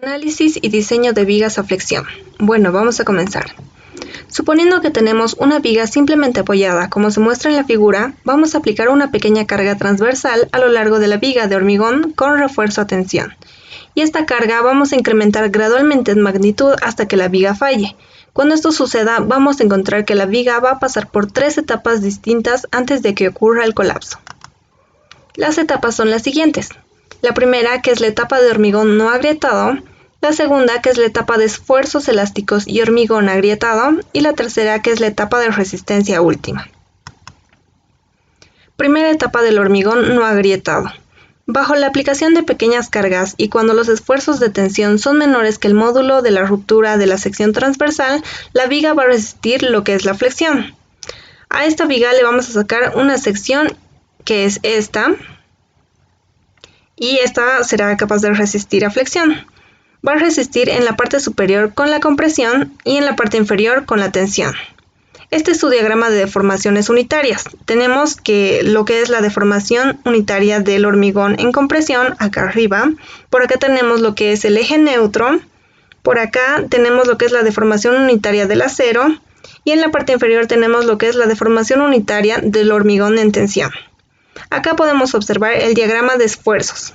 Análisis y diseño de vigas a flexión. Bueno, vamos a comenzar. Suponiendo que tenemos una viga simplemente apoyada, como se muestra en la figura, vamos a aplicar una pequeña carga transversal a lo largo de la viga de hormigón con refuerzo a tensión. Y esta carga vamos a incrementar gradualmente en magnitud hasta que la viga falle. Cuando esto suceda, vamos a encontrar que la viga va a pasar por 3 etapas distintas antes de que ocurra el colapso. Las etapas son las siguientes. La primera, que es la etapa de hormigón no agrietado, la segunda, que es la etapa de esfuerzos elásticos y hormigón agrietado, y la tercera, que es la etapa de resistencia última. Primera etapa del hormigón no agrietado. Bajo la aplicación de pequeñas cargas y cuando los esfuerzos de tensión son menores que el módulo de la ruptura de la sección transversal, la viga va a resistir lo que es la flexión. A esta viga le vamos a sacar una sección que es esta, y esta será capaz de resistir a flexión. Va a resistir en la parte superior con la compresión y en la parte inferior con la tensión. Este es su diagrama de deformaciones unitarias. Tenemos que lo que es la deformación unitaria del hormigón en compresión, acá arriba. Por acá tenemos lo que es el eje neutro. Por acá tenemos lo que es la deformación unitaria del acero. Y en la parte inferior tenemos lo que es la deformación unitaria del hormigón en tensión. Acá podemos observar el diagrama de esfuerzos.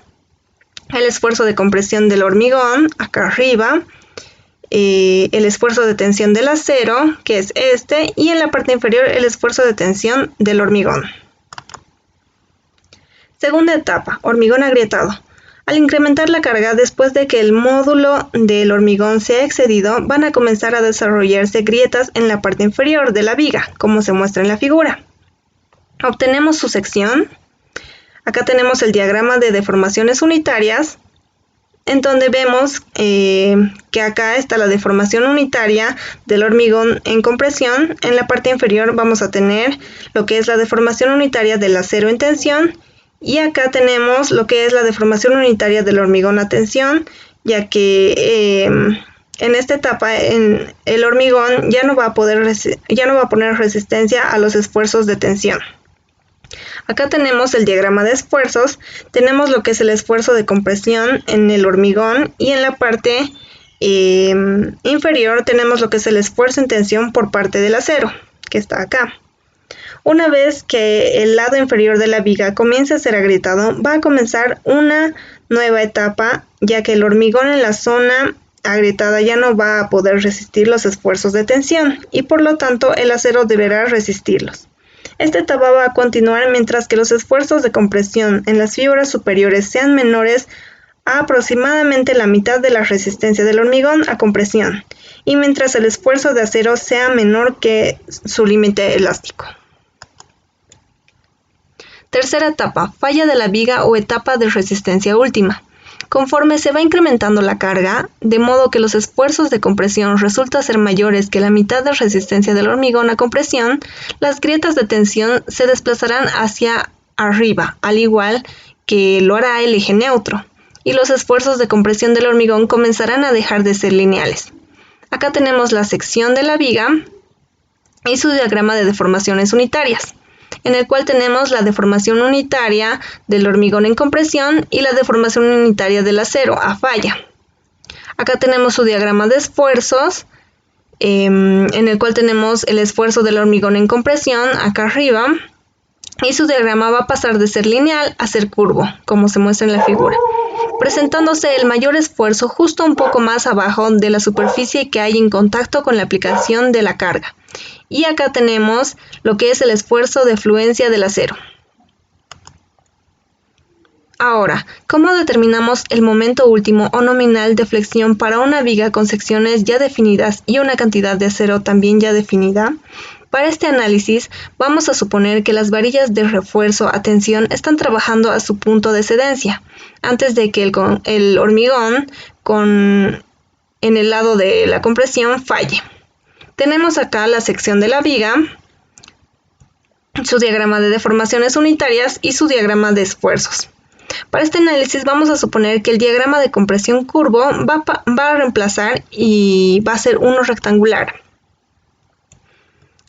El esfuerzo de compresión del hormigón, acá arriba. El esfuerzo de tensión del acero, que es este. Y en la parte inferior el esfuerzo de tensión del hormigón. Segunda etapa, hormigón agrietado. Al incrementar la carga después de que el módulo del hormigón se ha excedido, van a comenzar a desarrollarse grietas en la parte inferior de la viga, como se muestra en la figura. Obtenemos su sección. Acá tenemos el diagrama de deformaciones unitarias, en donde vemos que acá está la deformación unitaria del hormigón en compresión. En la parte inferior vamos a tener lo que es la deformación unitaria del acero en tensión, y acá tenemos lo que es la deformación unitaria del hormigón a tensión, ya que en esta etapa el hormigón ya no va a poner resistencia a los esfuerzos de tensión. Acá tenemos el diagrama de esfuerzos, tenemos lo que es el esfuerzo de compresión en el hormigón y en la parte inferior tenemos lo que es el esfuerzo en tensión por parte del acero, que está acá. Una vez que el lado inferior de la viga comience a ser agrietado, va a comenzar una nueva etapa, ya que el hormigón en la zona agrietada ya no va a poder resistir los esfuerzos de tensión y por lo tanto el acero deberá resistirlos. Esta etapa va a continuar mientras que los esfuerzos de compresión en las fibras superiores sean menores a aproximadamente la mitad de la resistencia del hormigón a compresión y mientras el esfuerzo de acero sea menor que su límite elástico. Tercera etapa, falla de la viga o etapa de resistencia última. Conforme se va incrementando la carga, de modo que los esfuerzos de compresión resultan ser mayores que la mitad de resistencia del hormigón a compresión, las grietas de tensión se desplazarán hacia arriba, al igual que lo hará el eje neutro, y los esfuerzos de compresión del hormigón comenzarán a dejar de ser lineales. Acá tenemos la sección de la viga y su diagrama de deformaciones unitarias, en el cual tenemos la deformación unitaria del hormigón en compresión y la deformación unitaria del acero a falla. Acá tenemos su diagrama de esfuerzos, en el cual tenemos el esfuerzo del hormigón en compresión acá arriba, y su diagrama va a pasar de ser lineal a ser curvo, como se muestra en la figura, presentándose el mayor esfuerzo justo un poco más abajo de la superficie que hay en contacto con la aplicación de la carga. Y acá tenemos lo que es el esfuerzo de fluencia del acero. Ahora, ¿cómo determinamos el momento último o nominal de flexión para una viga con secciones ya definidas y una cantidad de acero también ya definida? Para este análisis, vamos a suponer que las varillas de refuerzo a tensión están trabajando a su punto de excedencia, antes de que el hormigón en el lado de la compresión falle. Tenemos acá la sección de la viga, su diagrama de deformaciones unitarias y su diagrama de esfuerzos. Para este análisis vamos a suponer que el diagrama de compresión curvo va a reemplazar y va a ser uno rectangular.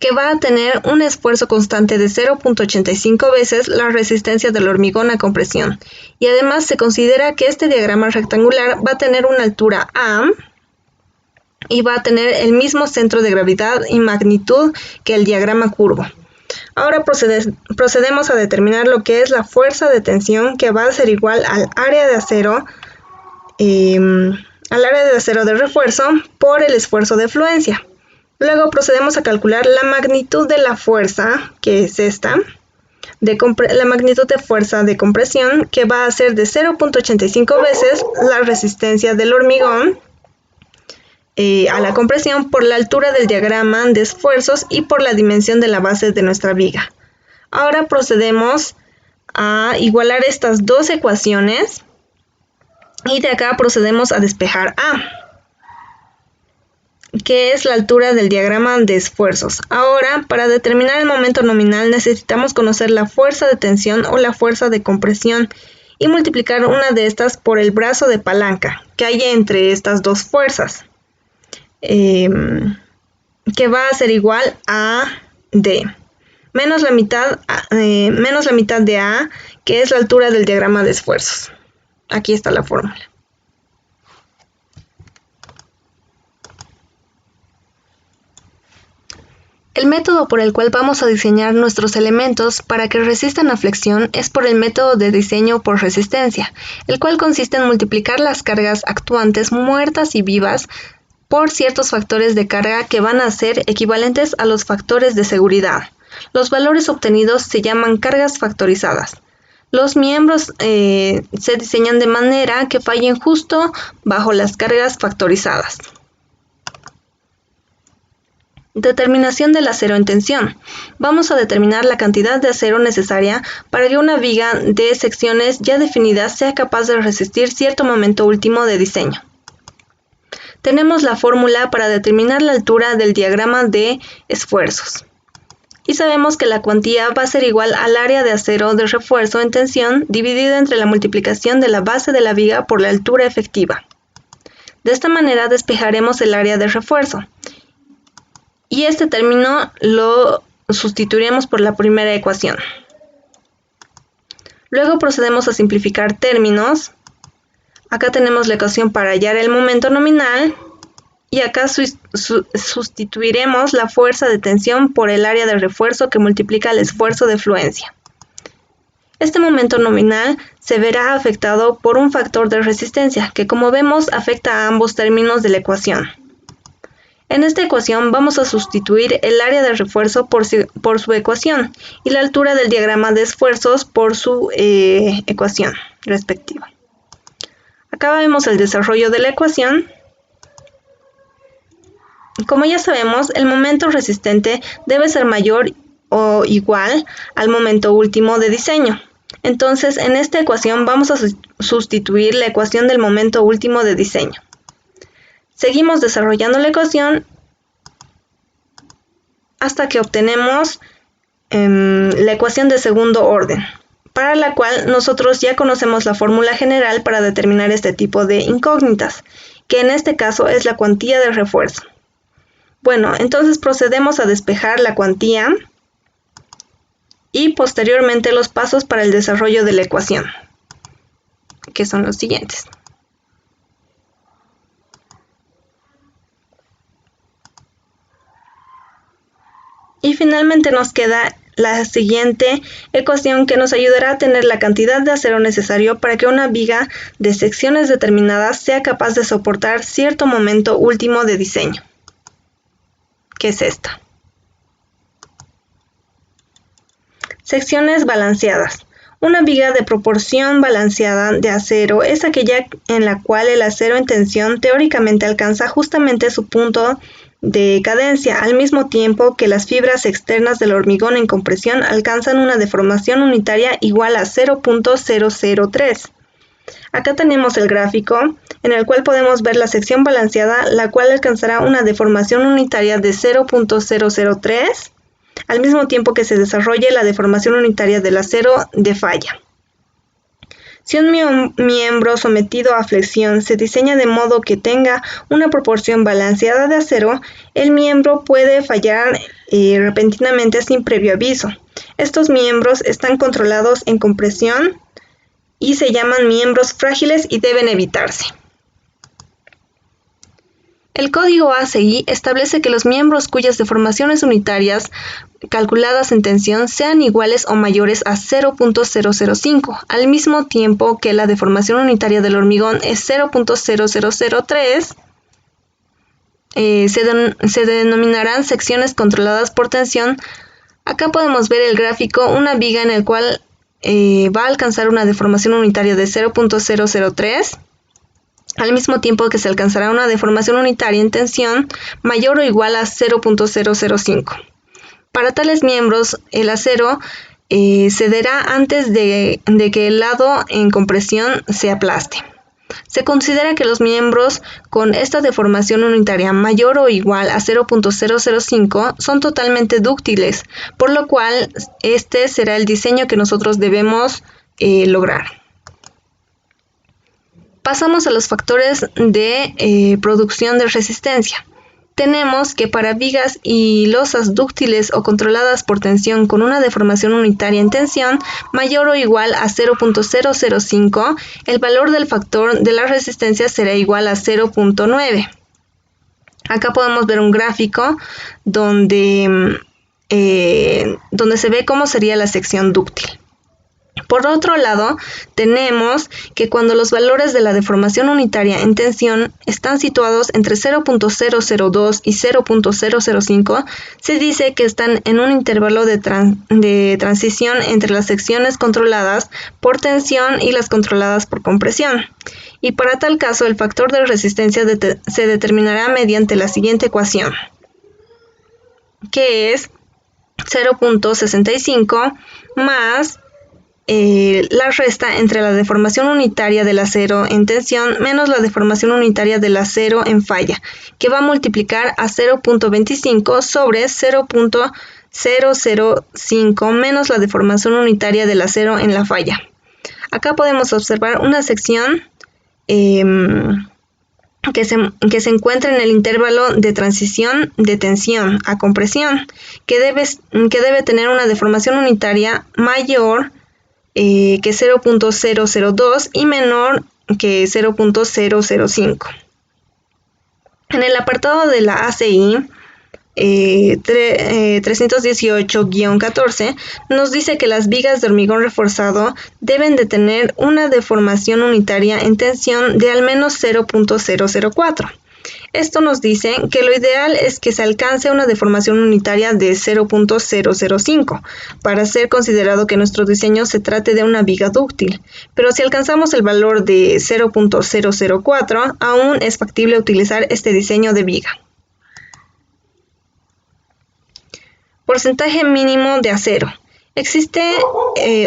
que va a tener un esfuerzo constante de 0.85 veces la resistencia del hormigón a compresión. Y además se considera que este diagrama rectangular va a tener una altura A y va a tener el mismo centro de gravedad y magnitud que el diagrama curvo. Ahora procedemos a determinar lo que es la fuerza de tensión, que va a ser igual al área de acero de refuerzo por el esfuerzo de fluencia. Luego procedemos a calcular la magnitud de la fuerza, que es esta, la magnitud de fuerza de compresión, que va a ser de 0.85 veces la resistencia del hormigón a la compresión por la altura del diagrama de esfuerzos y por la dimensión de la base de nuestra viga. Ahora procedemos a igualar estas dos ecuaciones y de acá procedemos a despejar A, que es la altura del diagrama de esfuerzos. Ahora, para determinar el momento nominal necesitamos conocer la fuerza de tensión o la fuerza de compresión y multiplicar una de estas por el brazo de palanca que hay entre estas dos fuerzas, que va a ser igual a D, menos la mitad de A, que es la altura del diagrama de esfuerzos. Aquí está la fórmula. El método por el cual vamos a diseñar nuestros elementos para que resistan a flexión es por el método de diseño por resistencia, el cual consiste en multiplicar las cargas actuantes muertas y vivas por ciertos factores de carga que van a ser equivalentes a los factores de seguridad. Los valores obtenidos se llaman cargas factorizadas. Los miembros se diseñan de manera que fallen justo bajo las cargas factorizadas. Determinación del acero en tensión. Vamos a determinar la cantidad de acero necesaria para que una viga de secciones ya definidas sea capaz de resistir cierto momento último de diseño. Tenemos la fórmula para determinar la altura del diagrama de esfuerzos. Y sabemos que la cuantía va a ser igual al área de acero de refuerzo en tensión dividida entre la multiplicación de la base de la viga por la altura efectiva. De esta manera despejaremos el área de refuerzo. Y este término lo sustituiremos por la primera ecuación. Luego procedemos a simplificar términos. Acá tenemos la ecuación para hallar el momento nominal y acá sustituiremos la fuerza de tensión por el área de refuerzo que multiplica el esfuerzo de fluencia. Este momento nominal se verá afectado por un factor de resistencia que, como vemos, afecta a ambos términos de la ecuación. En esta ecuación vamos a sustituir el área de refuerzo por su ecuación y la altura del diagrama de esfuerzos por su ecuación respectiva. Acá vemos el desarrollo de la ecuación. Como ya sabemos, el momento resistente debe ser mayor o igual al momento último de diseño. Entonces, en esta ecuación vamos a sustituir la ecuación del momento último de diseño. Seguimos desarrollando la ecuación hasta que obtenemos la ecuación de segundo orden, para la cual nosotros ya conocemos la fórmula general para determinar este tipo de incógnitas, que en este caso es la cuantía de refuerzo. Bueno, entonces procedemos a despejar la cuantía y posteriormente los pasos para el desarrollo de la ecuación, que son los siguientes. Y finalmente nos queda la siguiente ecuación que nos ayudará a tener la cantidad de acero necesario para que una viga de secciones determinadas sea capaz de soportar cierto momento último de diseño, que es esta. Secciones balanceadas. Una viga de proporción balanceada de acero es aquella en la cual el acero en tensión teóricamente alcanza justamente su punto de cadencia, al mismo tiempo que las fibras externas del hormigón en compresión alcanzan una deformación unitaria igual a 0.003. Acá tenemos el gráfico en el cual podemos ver la sección balanceada, la cual alcanzará una deformación unitaria de 0.003, al mismo tiempo que se desarrolle la deformación unitaria del acero de falla. Si un miembro sometido a flexión se diseña de modo que tenga una proporción balanceada de acero, el miembro puede fallar repentinamente sin previo aviso. Estos miembros están controlados en compresión y se llaman miembros frágiles y deben evitarse. El código ACI establece que los miembros cuyas deformaciones unitarias calculadas en tensión sean iguales o mayores a 0.005, al mismo tiempo que la deformación unitaria del hormigón es 0.0003, se denominarán secciones controladas por tensión. Acá podemos ver el gráfico, una viga en el cual va a alcanzar una deformación unitaria de 0.003, al mismo tiempo que se alcanzará una deformación unitaria en tensión mayor o igual a 0.005. Para tales miembros, el acero cederá antes de que el lado en compresión se aplaste. Se considera que los miembros con esta deformación unitaria mayor o igual a 0.005 son totalmente dúctiles, por lo cual este será el diseño que nosotros debemos lograr. Pasamos a los factores de producción de resistencia. Tenemos que para vigas y losas dúctiles o controladas por tensión con una deformación unitaria en tensión mayor o igual a 0.005, el valor del factor de la resistencia será igual a 0.9. Acá podemos ver un gráfico donde se ve cómo sería la sección dúctil. Por otro lado, tenemos que cuando los valores de la deformación unitaria en tensión están situados entre 0.002 y 0.005, se dice que están en un intervalo de transición entre las secciones controladas por tensión y las controladas por compresión. Y para tal caso, el factor de resistencia se determinará mediante la siguiente ecuación, que es 0.65 más la resta entre la deformación unitaria del acero en tensión menos la deformación unitaria del acero en falla, que va a multiplicar a 0.25 sobre 0.005 menos la deformación unitaria del acero en la falla. Acá podemos observar una sección que se encuentra en el intervalo de transición de tensión a compresión, que debe tener una deformación unitaria mayor que 0.002 y menor que 0.005. En el apartado de la ACI 318-14 nos dice que las vigas de hormigón reforzado deben de tener una deformación unitaria en tensión de al menos 0.004. Esto nos dice que lo ideal es que se alcance una deformación unitaria de 0.005 para ser considerado que nuestro diseño se trate de una viga dúctil, pero si alcanzamos el valor de 0.004, aún es factible utilizar este diseño de viga. Porcentaje mínimo de acero. Existe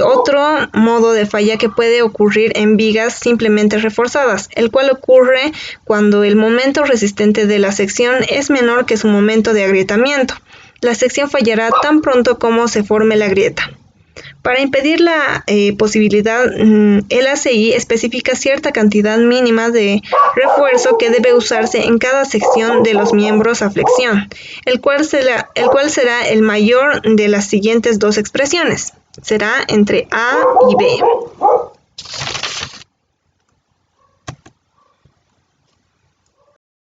otro modo de falla que puede ocurrir en vigas simplemente reforzadas, el cual ocurre cuando el momento resistente de la sección es menor que su momento de agrietamiento. La sección fallará tan pronto como se forme la grieta. Para impedir la posibilidad, el ACI especifica cierta cantidad mínima de refuerzo que debe usarse en cada sección de los miembros a flexión, el cual será el mayor de las siguientes dos expresiones. Será entre A y B.